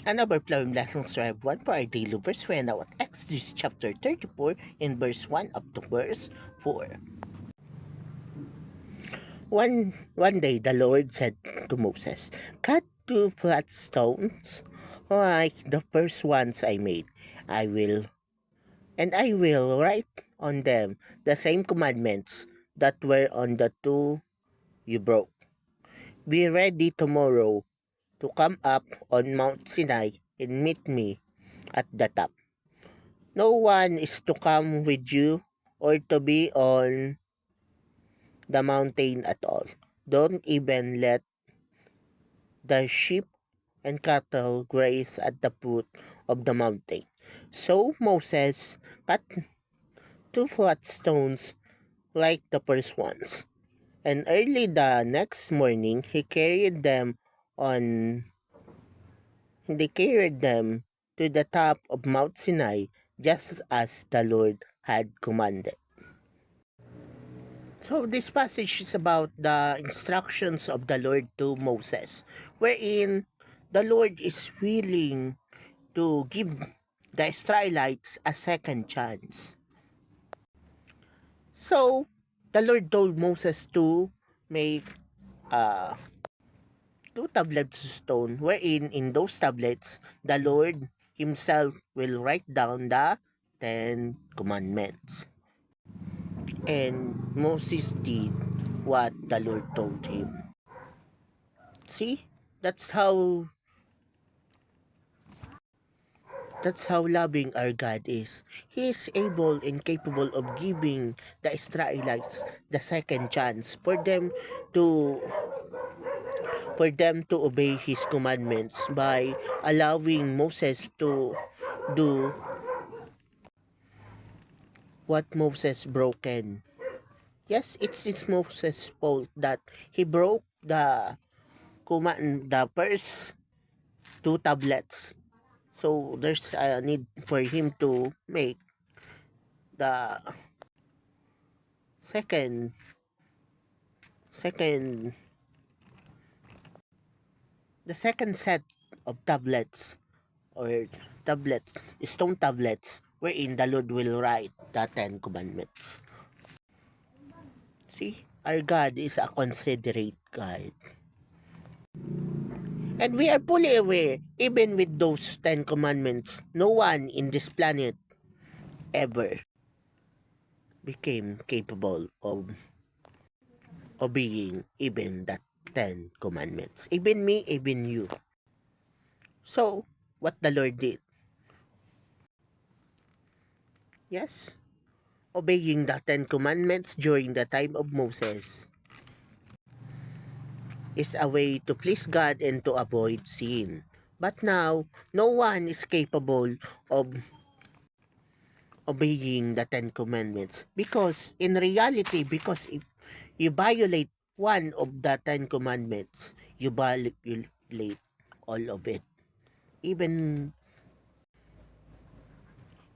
And overflowing blessings to everyone for our daily verse. We are now at Exodus chapter 34 in verse 1 up to verse 4. One day the Lord said to Moses, "Cut 2 flat stones like the first ones I made. I will write on them the same commandments that were on the 2 you broke. Be ready tomorrow to come up on Mount Sinai and meet me at the top. No one is to come with you or to be on the mountain at all. Don't even let the sheep and cattle graze at the foot of the mountain." So Moses cut 2 flat stones like the first ones, and early the next morning on they carried them to the top of Mount Sinai, just as the Lord had commanded. So this passage is about the instructions of the Lord to Moses, wherein the Lord is willing to give the Israelites a second chance. So the Lord told Moses to make uh, 2 tablets of stone, wherein in those tablets the Lord Himself will write down the 10 commandments. And Moses did what the Lord told him. See, that's how loving our God is. He is able and capable of giving the Israelites the second chance to for them to obey His commandments by allowing Moses to do what Moses broken. Yes, it's Moses' fault that he broke the first 2 tablets. So there's a need for him to make the second second the second set of tablets, or stone tablets, wherein the Lord will write the 10 commandments. See, our God is a considerate God. And we are fully aware, even with those 10 commandments, no one in this planet ever became capable of obeying even that 10 commandments. Even me, even you. So, what the Lord did? Yes, obeying the 10 commandments during the time of Moses is a way to please God and to avoid sin. But now, no one is capable of obeying the 10 commandments, because in reality, because if you violate one of the 10 commandments, you violate all of it. Even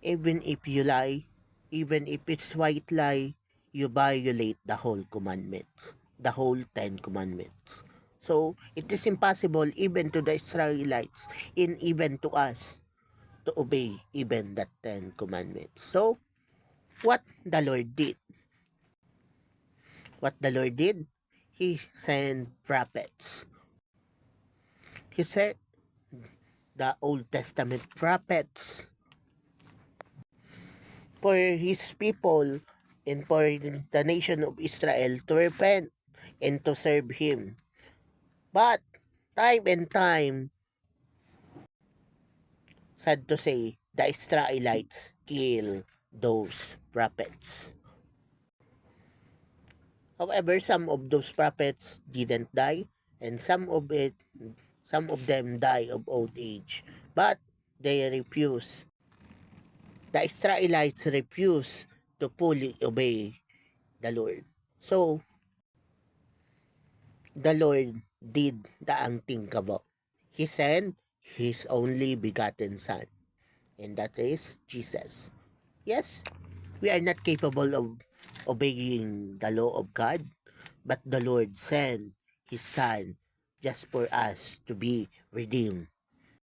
if you lie, even if it's white lie, you violate the whole commandments, the whole 10 commandments. So it is impossible even to the Israelites and even to us to obey even the 10 commandments. So what the Lord did? What the Lord did? He sent prophets. He sent the Old Testament prophets for His people and for the nation of Israel to repent and to serve Him. But time and time, sad to say, the Israelites kill those prophets. However, some of those prophets didn't die, and some of them die of old age. But they refuse. The Israelites refuse to fully obey the Lord. So, the Lord did the unthinkable. He sent His only begotten Son, and that is Jesus. Yes, we are not capable of obeying the law of God, but the Lord sent His Son just for us to be redeemed